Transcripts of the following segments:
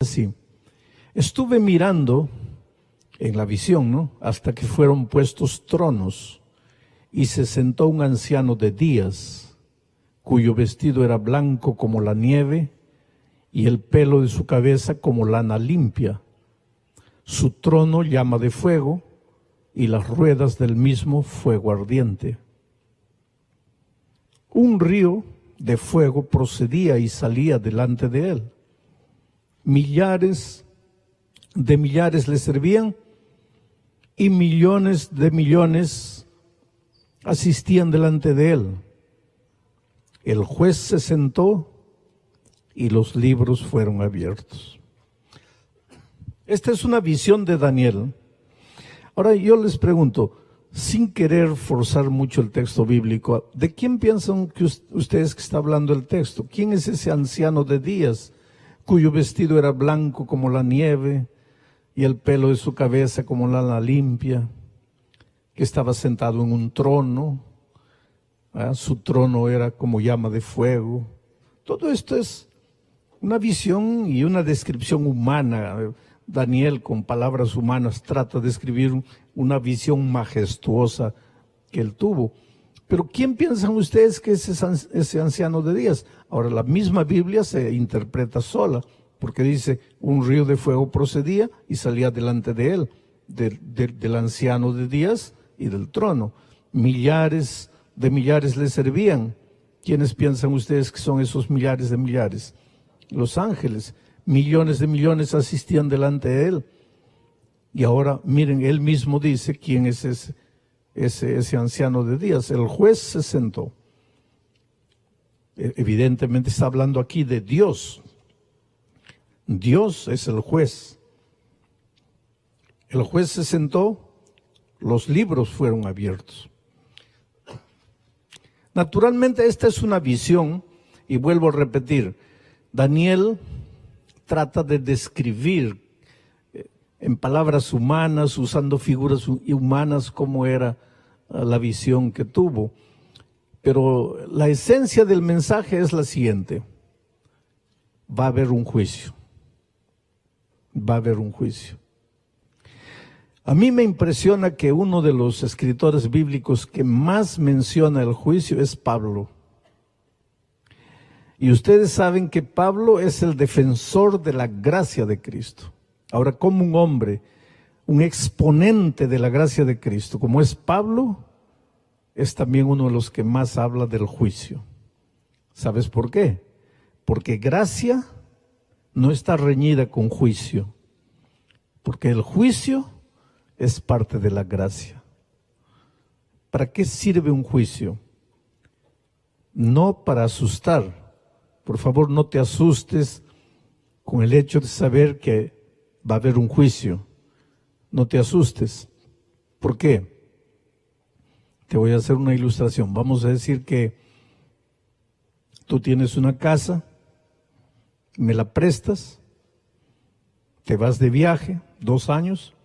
Así, estuve mirando en la visión, ¿no?, hasta que fueron puestos tronos, y se sentó un anciano de días, cuyo vestido era blanco como la nieve, y el pelo de su cabeza como lana limpia. Su trono llama de fuego, y las ruedas del mismo fuego ardiente. Un río de fuego procedía y salía delante de él. Millares de millares le servían, y millones de millones asistían delante de él. El juez se sentó y los libros fueron abiertos. Esta es una visión de Daniel. Ahora yo les pregunto, sin querer forzar mucho el texto bíblico, ¿de quién piensan que ustedes que está hablando el texto? ¿Quién es ese anciano de días, cuyo vestido era blanco como la nieve y el pelo de su cabeza como lana limpia, que estaba sentado en un trono? Su trono era como llama de fuego. Todo esto es una visión y una descripción humana. Daniel, con palabras humanas, trata de escribir una visión majestuosa que él tuvo. Pero ¿quién piensan ustedes que es ese anciano de días? Ahora, la misma Biblia se interpreta sola, porque dice, un río de fuego procedía y salía delante de él, del anciano de días y del trono. Millares de millares le servían. ¿Quiénes piensan ustedes que son esos millares de millares? Los ángeles. Millones de millones asistían delante de él. Y ahora, miren, él mismo dice quién es ese anciano de días. El juez se sentó. Evidentemente está hablando aquí de Dios. Dios es el juez. El juez se sentó, los libros fueron abiertos. Naturalmente esta es una visión, y vuelvo a repetir, Daniel trata de describir en palabras humanas, usando figuras humanas, cómo era la visión que tuvo. Pero la esencia del mensaje es la siguiente: va a haber un juicio. Va a haber un juicio. A mí me impresiona que uno de los escritores bíblicos que más menciona el juicio es Pablo. Y ustedes saben que Pablo es el defensor de la gracia de Cristo. Ahora, como un hombre, un exponente de la gracia de Cristo, como es Pablo, es también uno de los que más habla del juicio. ¿Sabes por qué? Porque gracia no está reñida con juicio, porque el juicio es parte de la gracia. ¿Para qué sirve un juicio? No para asustar. Por favor, no te asustes con el hecho de saber que va a haber un juicio. No te asustes. ¿Por qué? Te voy a hacer una ilustración. Vamos a decir que tú tienes una casa, me la prestas, te vas de viaje 2 años,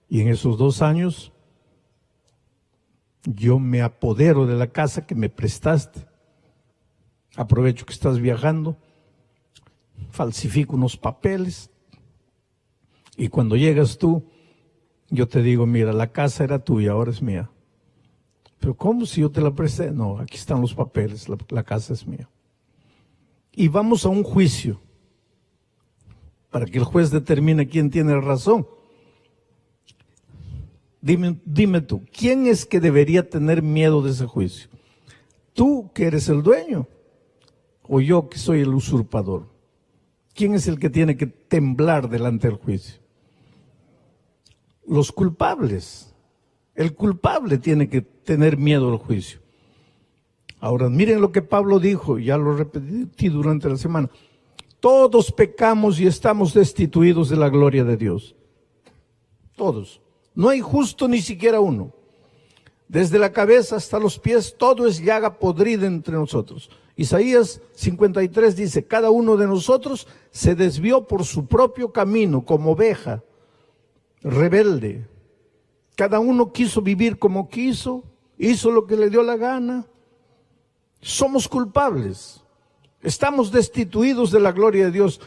y en esos 2 años yo me apodero de la casa que me prestaste. Aprovecho que estás viajando, falsifico unos papeles, y cuando llegas tú, yo te digo, mira, la casa era tuya, ahora es mía. Pero ¿cómo si yo te la presté? No, aquí están los papeles, la casa es mía. Y vamos a un juicio, para que el juez determine quién tiene razón. Dime tú, ¿quién es que debería tener miedo de ese juicio? ¿Tú, que eres el dueño? ¿O yo, que soy el usurpador? ¿Quién es el que tiene que temblar delante del juicio? Los culpables. El culpable tiene que tener miedo al juicio. Ahora, miren lo que Pablo dijo, ya lo repetí durante la semana. Todos pecamos y estamos destituidos de la gloria de Dios. Todos. No hay justo ni siquiera uno. Desde la cabeza hasta los pies, todo es llaga podrida entre nosotros. Isaías 53 dice, cada uno de nosotros se desvió por su propio camino como oveja rebelde. Cada uno quiso vivir como quiso, hizo lo que le dio la gana. Somos culpables. Estamos destituidos de la gloria de Dios.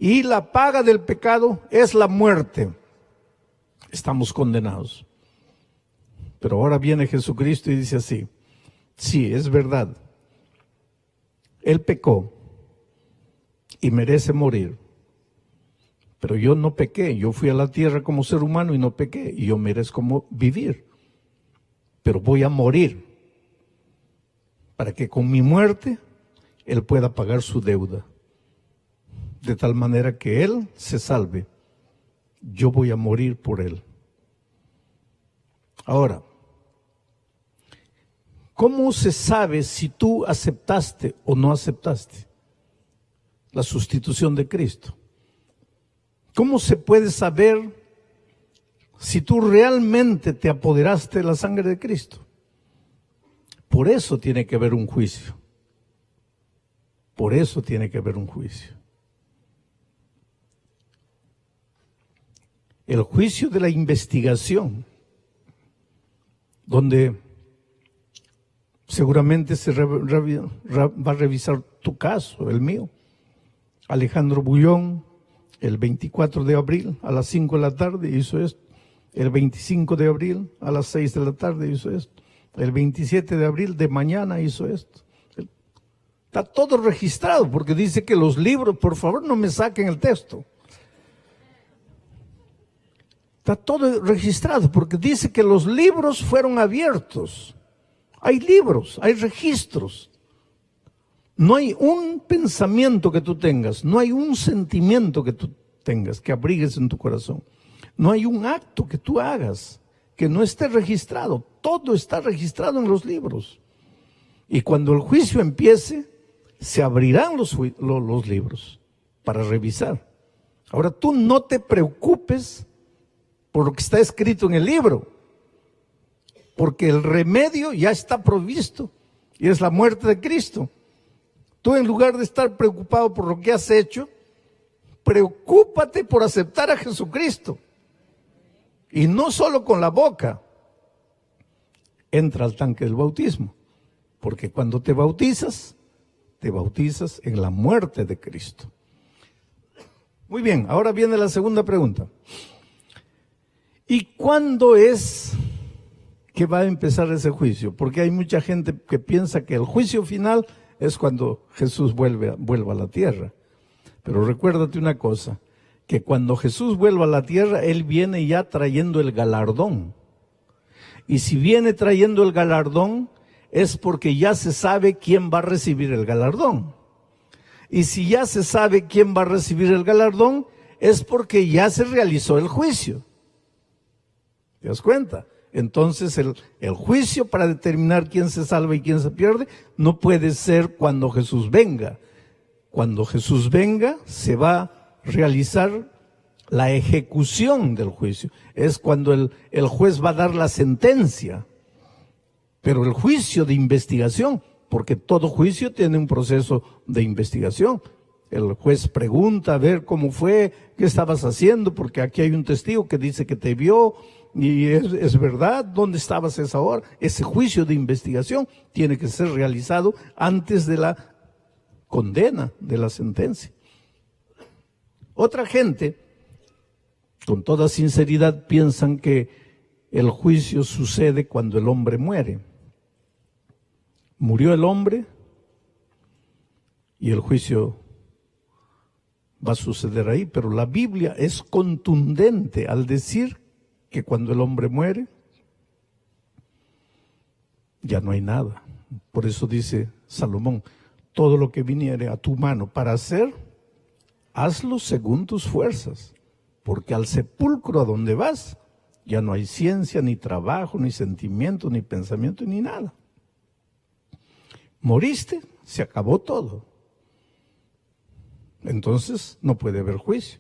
y la paga del pecado es la muerte. Estamos condenados. Pero ahora viene Jesucristo y dice así, sí, es verdad, Él pecó y merece morir, pero yo no pequé, yo fui a la tierra como ser humano y no pequé, y yo merezco vivir, pero voy a morir para que con mi muerte Él pueda pagar su deuda, de tal manera que Él se salve. Yo voy a morir por Él. Ahora, ¿cómo se sabe si tú aceptaste o no aceptaste la sustitución de Cristo? ¿Cómo se puede saber si tú realmente te apoderaste de la sangre de Cristo? Por eso tiene que haber un juicio. Por eso tiene que haber un juicio. El juicio de la investigación, donde seguramente se va a revisar tu caso, el mío. Alejandro Bullón, el 24 de abril a las 5 de la tarde hizo esto. El 25 de abril a las 6 de la tarde hizo esto. El 27 de abril de mañana hizo esto. Está todo registrado porque dice que los libros, por favor no me saquen el texto. Está todo registrado porque dice que los libros fueron abiertos. Hay libros, hay registros. No hay un pensamiento que tú tengas, no hay un sentimiento que tú tengas, que abrigues en tu corazón. No hay un acto que tú hagas que no esté registrado. Todo está registrado en los libros. Y cuando el juicio empiece, se abrirán los libros para revisar. Ahora tú no te preocupes por lo que está escrito en el libro, porque el remedio ya está provisto y es la muerte de Cristo. Tú, en lugar de estar preocupado por lo que has hecho, preocúpate por aceptar a Jesucristo. Y no solo con la boca. Entra al tanque del bautismo, porque cuando te bautizas en la muerte de Cristo. Muy bien, ahora viene la segunda pregunta. ¿Y cuándo es que va a empezar ese juicio? Porque hay mucha gente que piensa que el juicio final es cuando Jesús vuelva a la tierra. Pero recuérdate una cosa, que cuando Jesús vuelva a la tierra, Él viene ya trayendo el galardón. Y si viene trayendo el galardón, es porque ya se sabe quién va a recibir el galardón. Y si ya se sabe quién va a recibir el galardón, es porque ya se realizó el juicio. ¿Te das cuenta? Entonces el juicio para determinar quién se salva y quién se pierde no puede ser cuando Jesús venga. Cuando Jesús venga se va a realizar la ejecución del juicio. Es cuando el juez va a dar la sentencia. Pero el juicio de investigación, porque todo juicio tiene un proceso de investigación. El juez pregunta a ver cómo fue, qué estabas haciendo, porque aquí hay un testigo que dice que te vio. Y es verdad, ¿dónde estabas a esa hora? Ese juicio de investigación tiene que ser realizado antes de la condena, de la sentencia. Otra gente, con toda sinceridad, piensan que el juicio sucede cuando el hombre muere. Murió el hombre y el juicio va a suceder ahí, pero la Biblia es contundente al decir que cuando el hombre muere, ya no hay nada. Por eso dice Salomón, todo lo que viniere a tu mano para hacer, hazlo según tus fuerzas, porque al sepulcro a donde vas, ya no hay ciencia, ni trabajo, ni sentimiento, ni pensamiento, ni nada. Moriste, se acabó todo. Entonces no puede haber juicio.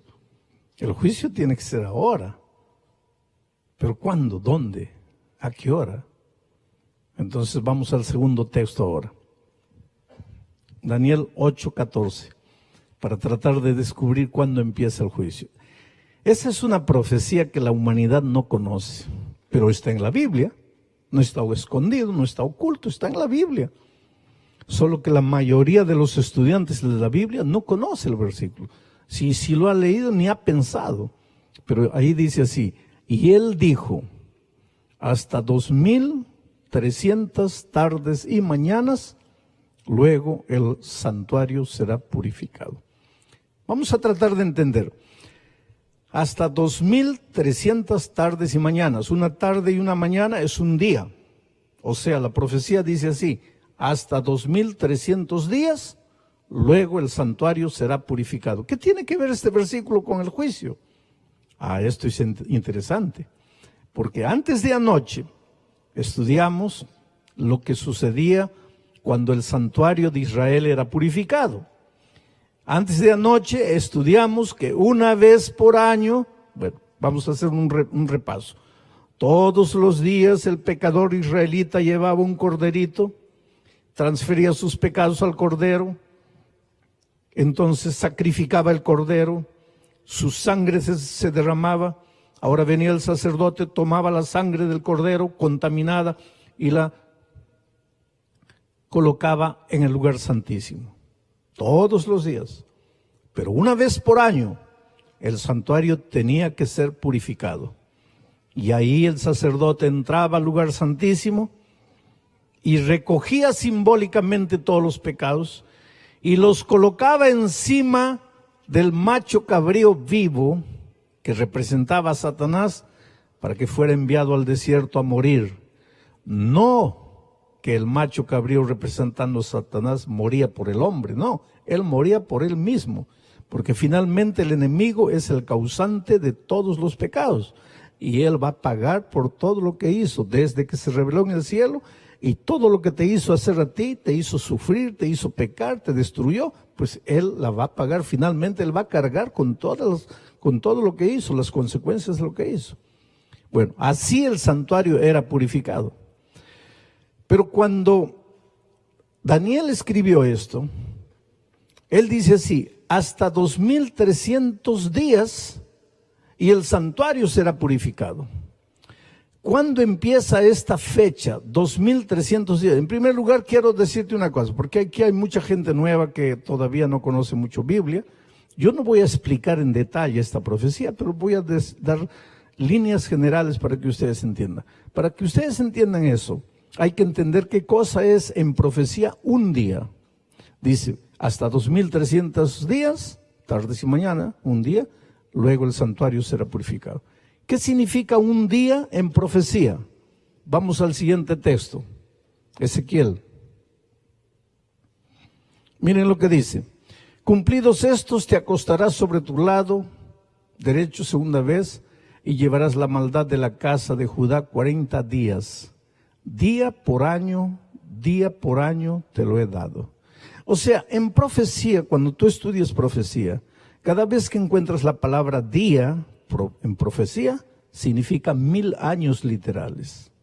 El juicio tiene que ser ahora. ¿Pero cuándo? ¿Dónde? ¿A qué hora? Entonces vamos al segundo texto ahora. Daniel 8:14, para tratar de descubrir cuándo empieza el juicio. Esa es una profecía que la humanidad no conoce, pero está en la Biblia. No está escondido, no está oculto, está en la Biblia. Solo que la mayoría de los estudiantes de la Biblia no conoce el versículo. Si lo ha leído ni ha pensado. Pero ahí dice así, y él dijo, hasta 2300 tardes y mañanas, luego el santuario será purificado. Vamos a tratar de entender. Hasta 2300 tardes y mañanas. Una tarde y una mañana es un día. O sea, la profecía dice así, hasta 2300 días, luego el santuario será purificado. ¿Qué tiene que ver este versículo con el juicio? Esto es interesante. Porque antes de anoche estudiamos lo que sucedía cuando el santuario de Israel era purificado. Antes de anoche estudiamos que una vez por año, bueno, vamos a hacer un repaso. Todos los días el pecador israelita llevaba un corderito, transfería sus pecados al cordero, entonces sacrificaba el cordero, su sangre se derramaba, ahora venía el sacerdote, tomaba la sangre del cordero contaminada y la colocaba en el lugar santísimo. Todos los días. Pero una vez por año, el santuario tenía que ser purificado. Y ahí el sacerdote entraba al lugar santísimo y recogía simbólicamente todos los pecados y los colocaba encima del macho cabrío vivo que representaba a Satanás para que fuera enviado al desierto a morir. No que el macho cabrío representando a Satanás moría por el hombre, no, él moría por él mismo, porque finalmente el enemigo es el causante de todos los pecados y él va a pagar por todo lo que hizo desde que se reveló en el cielo, y todo lo que te hizo hacer a ti, te hizo sufrir, te hizo pecar, te destruyó, pues él la va a pagar finalmente, él va a cargar con todo lo que hizo, las consecuencias de lo que hizo. Bueno, así el santuario era purificado. Pero cuando Daniel escribió esto, él dice así, hasta 2300 días y el santuario será purificado. ¿Cuándo empieza esta fecha? 2300 días. En primer lugar, quiero decirte una cosa, porque aquí hay mucha gente nueva que todavía no conoce mucho Biblia. Yo no voy a explicar en detalle esta profecía, pero voy a dar líneas generales para que ustedes entiendan. Para que ustedes entiendan eso, hay que entender qué cosa es en profecía un día. Dice, hasta 2300 días, tardes y mañana, un día, luego el santuario será purificado. ¿Qué significa un día en profecía? Vamos al siguiente texto, Ezequiel. Miren lo que dice. Cumplidos estos, te acostarás sobre tu lado derecho segunda vez y llevarás la maldad de la casa de Judá 40 días. Día por año te lo he dado. O sea, en profecía, cuando tú estudias profecía, cada vez que encuentras la palabra día en profecía, significa 1000 años literales.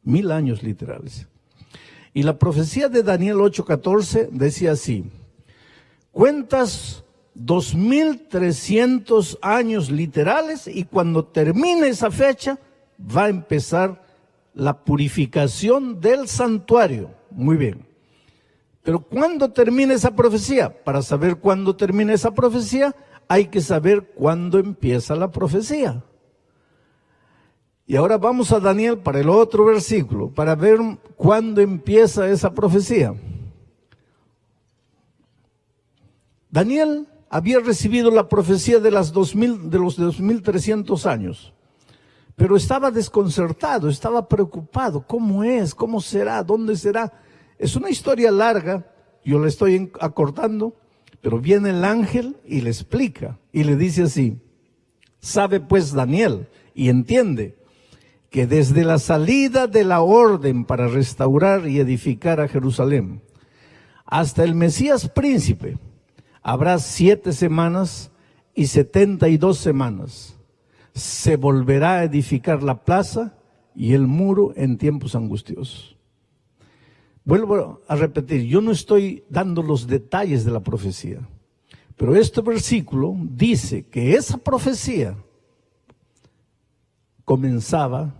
1000 años literales. Y la profecía de Daniel 8:14 decía así: cuentas 2300 años literales y cuando termine esa fecha va a empezar la purificación del santuario. Muy bien. Pero ¿cuándo termina esa profecía? Para saber cuándo termina esa profecía, hay que saber cuándo empieza la profecía. Y ahora vamos a Daniel para el otro versículo, para ver cuándo empieza esa profecía. Daniel había recibido la profecía de los 2300 años, pero estaba desconcertado, estaba preocupado. ¿Cómo es? ¿Cómo será? ¿Dónde será? Es una historia larga, yo la estoy acortando, pero viene el ángel y le explica, y le dice así: sabe pues Daniel, y entiende, que desde la salida de la orden para restaurar y edificar a Jerusalén, hasta el Mesías príncipe, habrá 7 semanas y 72 semanas. Se volverá a edificar la plaza y el muro en tiempos angustiosos. Vuelvo a repetir, yo no estoy dando los detalles de la profecía, pero este versículo dice que esa profecía comenzaba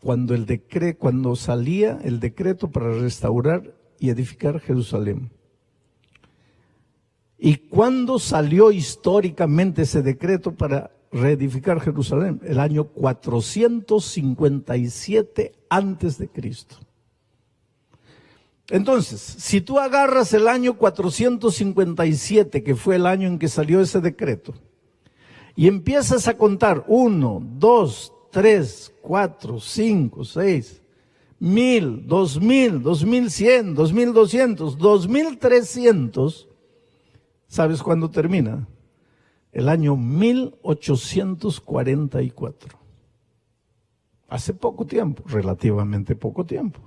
cuando salía el decreto para restaurar y edificar Jerusalén. ¿Y cuándo salió históricamente ese decreto para reedificar Jerusalén? El año 457 antes de Cristo. Entonces, si tú agarras el año 457, que fue el año en que salió ese decreto, y empiezas a contar 1, 2, 3, 4, 5, 6, 1000, 2000, 2100, 2200, 2300, ¿sabes cuándo termina? El año 1844. Hace poco tiempo, relativamente poco tiempo.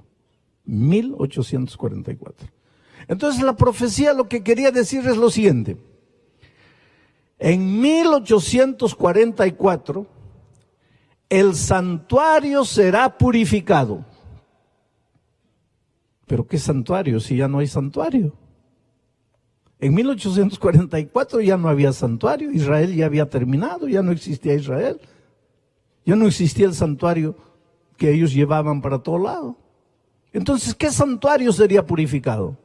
1844. Entonces la profecía lo que quería decir es lo siguiente. En 1844 el santuario será purificado. ¿Pero qué santuario si ya no hay santuario? En 1844 ya no había santuario, Israel ya había terminado, ya no existía Israel. Ya no existía el santuario que ellos llevaban para todo lado. Entonces, ¿qué santuario sería purificado?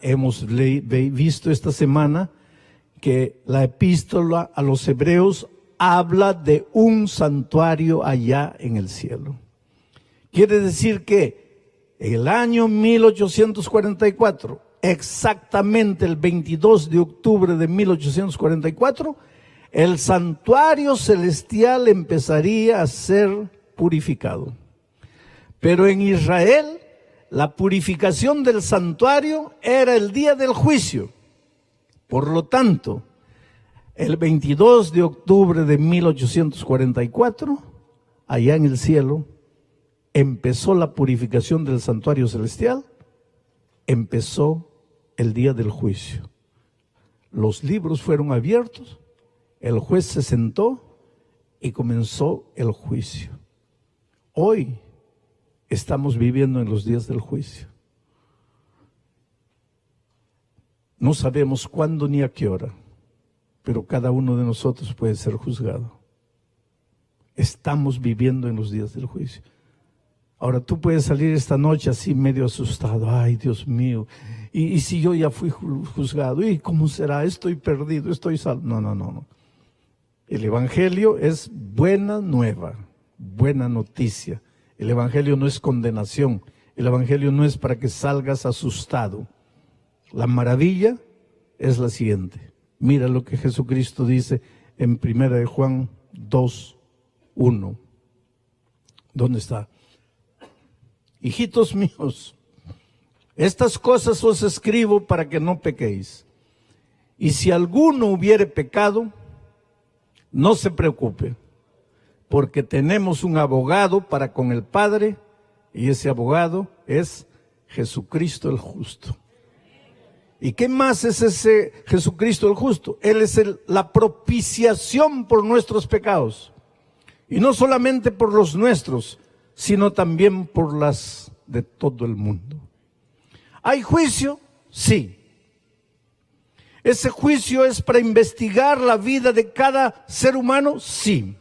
Hemos visto esta semana que la epístola a los hebreos habla de un santuario allá en el cielo. Quiere decir que en el año 1844, exactamente el 22 de octubre de 1844, el santuario celestial empezaría a ser purificado. Pero en Israel, la purificación del santuario era el día del juicio. Por lo tanto, el 22 de octubre de 1844, allá en el cielo, empezó la purificación del santuario celestial, empezó el día del juicio. Los libros fueron abiertos, el juez se sentó y comenzó el juicio. Hoy estamos viviendo en los días del juicio. No sabemos cuándo ni a qué hora, pero cada uno de nosotros puede ser juzgado. Estamos viviendo en los días del juicio. Ahora tú puedes salir esta noche así medio asustado. Ay, Dios mío, y si yo ya fui juzgado, ¿y cómo será? Estoy perdido, estoy salvo. No. El evangelio es buena nueva, buena noticia. El evangelio no es condenación. El evangelio no es para que salgas asustado. La maravilla es la siguiente. Mira lo que Jesucristo dice en 1 de Juan 2:1. ¿Dónde está? Hijitos míos, estas cosas os escribo para que no pequéis. Y si alguno hubiere pecado, no se preocupe, porque tenemos un abogado para con el Padre, y ese abogado es Jesucristo el justo. ¿Y qué más es ese Jesucristo el justo? Él es la propiciación por nuestros pecados. Y no solamente por los nuestros, sino también por las de todo el mundo. ¿Hay juicio? Sí. ¿Ese juicio es para investigar la vida de cada ser humano? Sí.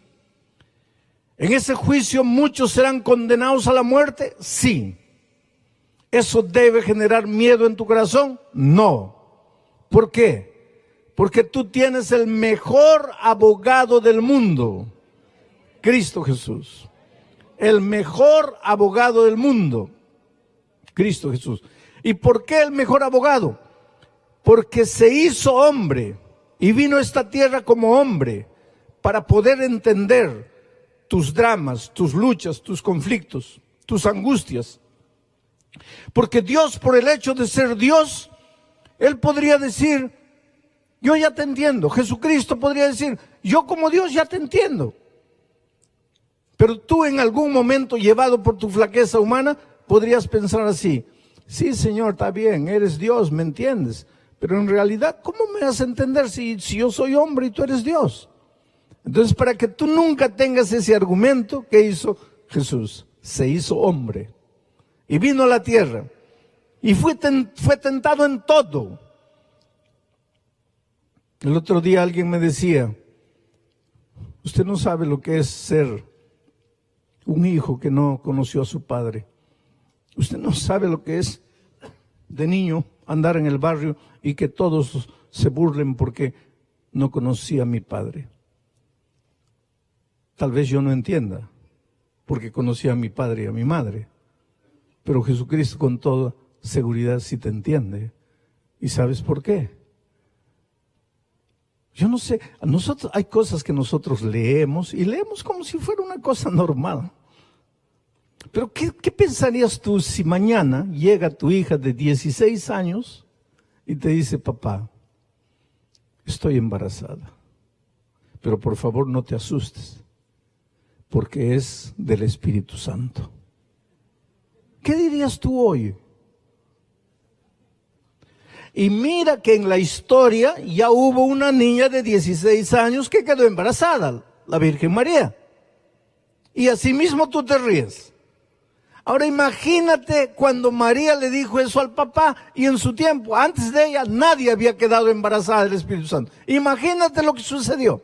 ¿En ese juicio muchos serán condenados a la muerte? Sí. ¿Eso debe generar miedo en tu corazón? No. ¿Por qué? Porque tú tienes el mejor abogado del mundo, Cristo Jesús. El mejor abogado del mundo, Cristo Jesús. ¿Y por qué el mejor abogado? Porque se hizo hombre y vino a esta tierra como hombre para poder entender tus dramas, tus luchas, tus conflictos, tus angustias. Porque Dios, por el hecho de ser Dios, Él podría decir, yo ya te entiendo. Jesucristo podría decir, yo como Dios ya te entiendo. Pero tú en algún momento, llevado por tu flaqueza humana, podrías pensar así, sí Señor, está bien, eres Dios, ¿me entiendes? Pero en realidad, ¿cómo me vas a entender si yo soy hombre y tú eres Dios? Entonces, para que tú nunca tengas ese argumento, ¿qué hizo Jesús? Se hizo hombre y vino a la tierra y fue tentado en todo. El otro día alguien me decía, usted no sabe lo que es ser un hijo que no conoció a su padre. Usted no sabe lo que es de niño andar en el barrio y que todos se burlen porque no conocí a mi padre. Tal vez yo no entienda, porque conocí a mi padre y a mi madre, pero Jesucristo con toda seguridad sí te entiende. ¿Y sabes por qué? Yo no sé, nosotros hay cosas que nosotros leemos y leemos como si fuera una cosa normal. Pero ¿qué pensarías tú si mañana llega tu hija de 16 años y te dice, papá, estoy embarazada, pero por favor no te asustes, porque es del Espíritu Santo? ¿Qué dirías tú hoy? Y mira que en la historia ya hubo una niña de 16 años que quedó embarazada, la Virgen María. Y así mismo tú te ríes. Ahora imagínate cuando María le dijo eso al papá y en su tiempo, antes de ella, nadie había quedado embarazada del Espíritu Santo. Imagínate lo que sucedió.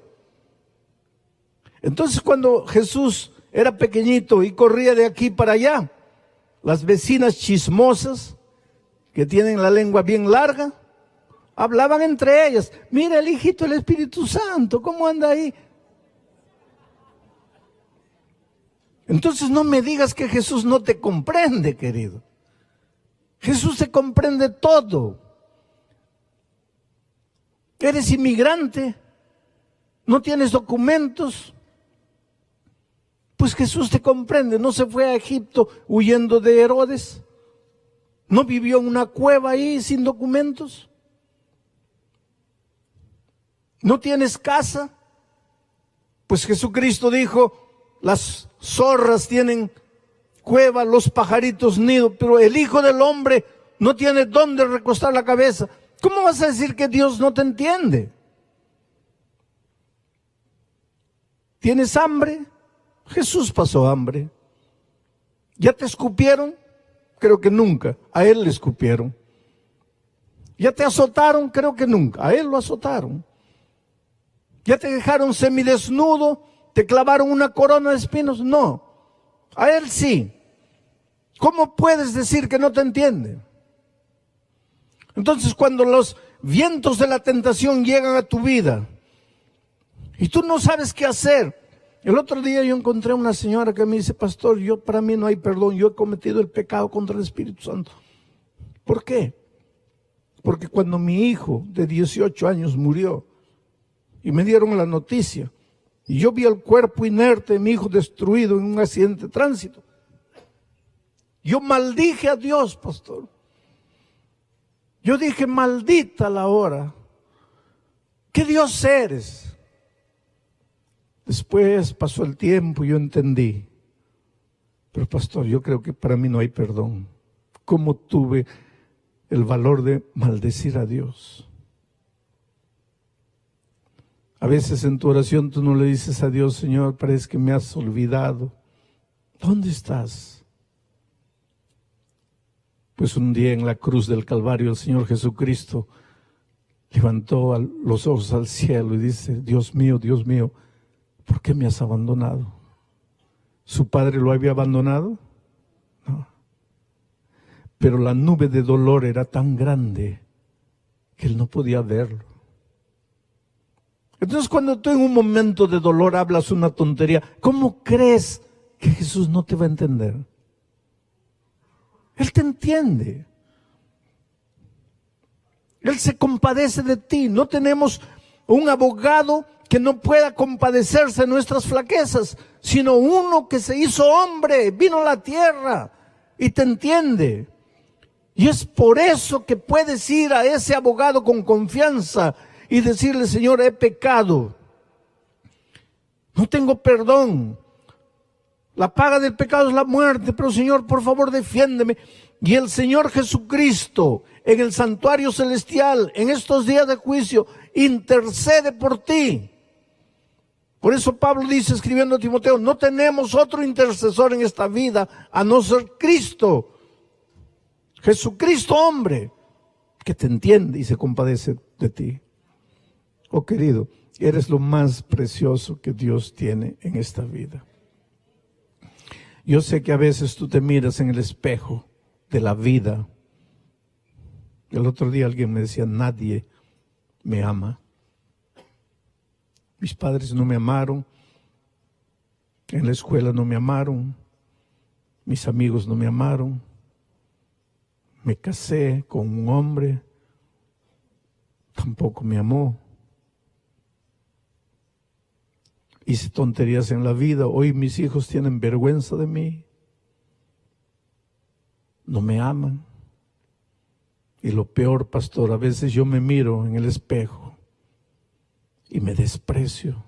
Entonces cuando Jesús era pequeñito y corría de aquí para allá, las vecinas chismosas, que tienen la lengua bien larga, hablaban entre ellas, mira el hijito del Espíritu Santo, ¿cómo anda ahí? Entonces no me digas que Jesús no te comprende, querido. Jesús te comprende todo. Eres inmigrante, no tienes documentos, pues Jesús te comprende. No se fue a Egipto huyendo de Herodes. ¿No vivió en una cueva ahí sin documentos? ¿No tienes casa? Pues Jesucristo dijo, las zorras tienen cueva, los pajaritos nido, pero el Hijo del Hombre no tiene dónde recostar la cabeza. ¿Cómo vas a decir que Dios no te entiende? ¿Tienes hambre? Jesús pasó hambre. ¿Ya te escupieron? Creo que nunca. A Él le escupieron. ¿Ya te azotaron? Creo que nunca. A Él lo azotaron. ¿Ya te dejaron semidesnudo? ¿Te clavaron una corona de espinos? No. A Él sí. ¿Cómo puedes decir que no te entiende? Entonces, cuando los vientos de la tentación llegan a tu vida y tú no sabes qué hacer. El otro día yo encontré una señora que me dice, pastor, para mí no hay perdón, yo he cometido el pecado contra el Espíritu Santo. ¿Por qué? Porque cuando mi hijo de 18 años murió y me dieron la noticia y yo vi el cuerpo inerte de mi hijo destruido en un accidente de tránsito, yo maldije a Dios, pastor. Yo dije, maldita la hora. ¿Qué Dios eres? Después pasó el tiempo y yo entendí. Pero pastor, yo creo que para mí no hay perdón. ¿Cómo tuve el valor de maldecir a Dios? A veces en tu oración tú no le dices a Dios, Señor, parece que me has olvidado. ¿Dónde estás? Pues un día en la cruz del Calvario el Señor Jesucristo levantó los ojos al cielo y dice, Dios mío, ¿por qué me has abandonado? ¿Su padre lo había abandonado? No. Pero la nube de dolor era tan grande que él no podía verlo. Entonces cuando tú en un momento de dolor hablas una tontería, ¿cómo crees que Jesús no te va a entender? Él te entiende. Él se compadece de ti. No tenemos un abogado que no pueda compadecerse de nuestras flaquezas, sino uno que se hizo hombre, vino a la tierra y te entiende. Y es por eso que puedes ir a ese abogado con confianza y decirle, Señor, he pecado, no tengo perdón, la paga del pecado es la muerte, pero Señor, por favor, defiéndeme. Y el Señor Jesucristo, en el santuario celestial, en estos días de juicio, intercede por ti. Por eso Pablo dice, escribiendo a Timoteo, no tenemos otro intercesor en esta vida, a no ser Cristo. Jesucristo hombre, que te entiende y se compadece de ti. Oh querido, eres lo más precioso que Dios tiene en esta vida. Yo sé que a veces tú te miras en el espejo de la vida El otro día alguien me decía, nadie me ama. Mis padres no me amaron, en la escuela no me amaron, mis amigos no me amaron. Me casé con un hombre, tampoco me amó. Hice tonterías en la vida, hoy mis hijos tienen vergüenza de mí. No me aman. Y lo peor, pastor, a veces yo me miro en el espejo y me desprecio.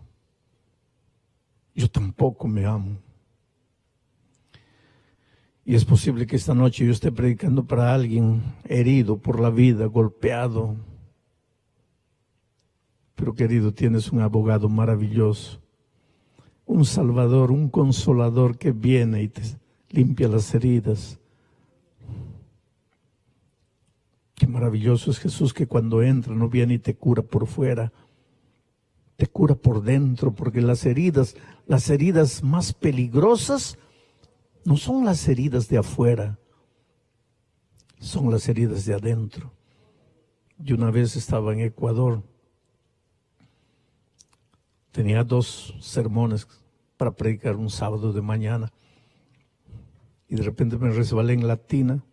Yo tampoco me amo. Y es posible que esta noche yo esté predicando para alguien herido por la vida, golpeado. Pero querido, tienes un abogado maravilloso, un salvador, un consolador que viene y te limpia las heridas. Qué maravilloso es Jesús, que cuando entra no viene y te cura por fuera, te cura por dentro, porque las heridas más peligrosas no son las heridas de afuera, son las heridas de adentro. Yo una vez estaba en Ecuador, tenía 2 sermones para predicar un sábado de mañana y de repente me resbalé en la tina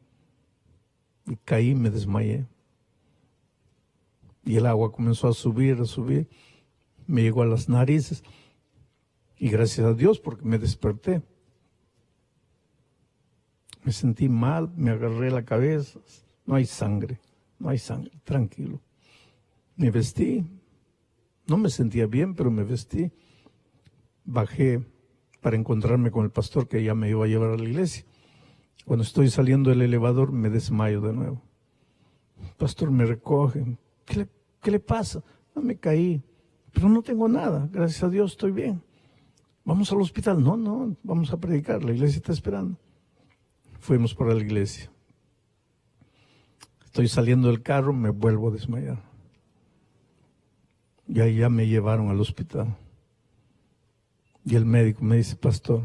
y caí y me desmayé. Y el agua comenzó a subir, me llegó a las narices y gracias a Dios porque me desperté. Me sentí mal, me agarré la cabeza, no hay sangre, tranquilo. Me vestí, no me sentía bien, pero me vestí. Bajé para encontrarme con el pastor que ya me iba a llevar a la iglesia. Cuando estoy saliendo del elevador me desmayo de nuevo. El pastor me recoge. ¿Qué le pasa? No, me caí, pero no tengo nada, gracias a Dios estoy bien. Vamos al hospital. No, vamos a predicar, la iglesia está esperando. Fuimos para la iglesia. Estoy saliendo del carro, me vuelvo a desmayar. Y ahí ya me llevaron al hospital. Y el médico me dice, pastor,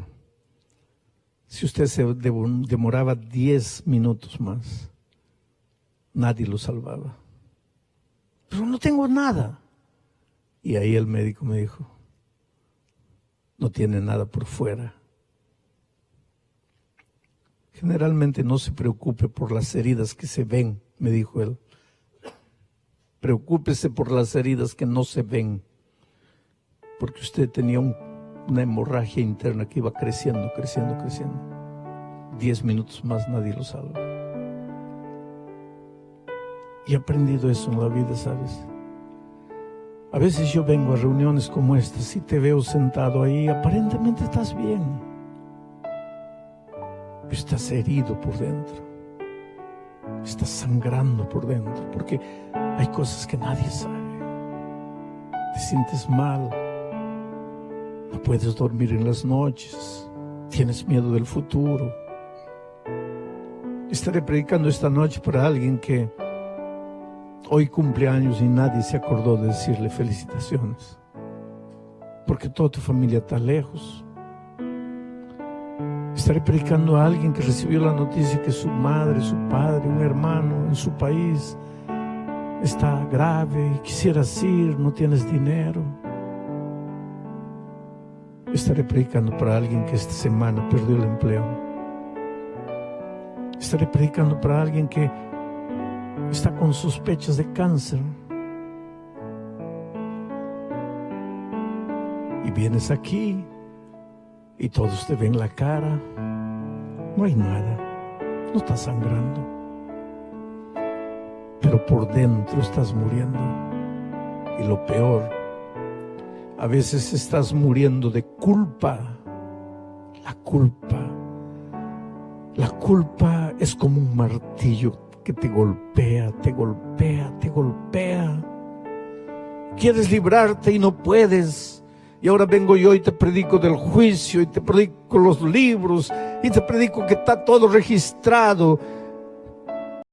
si usted se demoraba 10 minutos más, nadie lo salvaba. Pero no tengo nada. Y ahí el médico me dijo, no tiene nada por fuera. Generalmente no se preocupe por las heridas que se ven, me dijo él. Preocúpese por las heridas que no se ven, porque usted tenía una hemorragia interna que iba creciendo. 10 minutos más nadie lo salva. Y he aprendido eso en la vida, ¿sabes? A veces yo vengo a reuniones como estas y te veo sentado ahí, aparentemente estás bien, pero estás herido por dentro, estás sangrando por dentro, porque hay cosas que nadie sabe. Te sientes mal, no puedes dormir en las noches, tienes miedo del futuro. Estaré predicando esta noche para alguien que hoy cumple años y nadie se acordó de decirle felicitaciones, porque toda tu familia está lejos. Estaré predicando a alguien que recibió la noticia que su madre, su padre, un hermano en su país está grave y quisieras ir, no tienes dinero. Estaré predicando para alguien que esta semana perdió el empleo. Estaré predicando para alguien que está con sospechas de cáncer. Y vienes aquí y todos te ven la cara. No hay nada, no estás sangrando, pero por dentro estás muriendo. Y lo peor, a veces estás muriendo de culpa. La culpa es como un martillo que te golpea. Quieres librarte y no puedes. Y ahora vengo yo y te predico del juicio, y te predico los libros, y te predico que está todo registrado,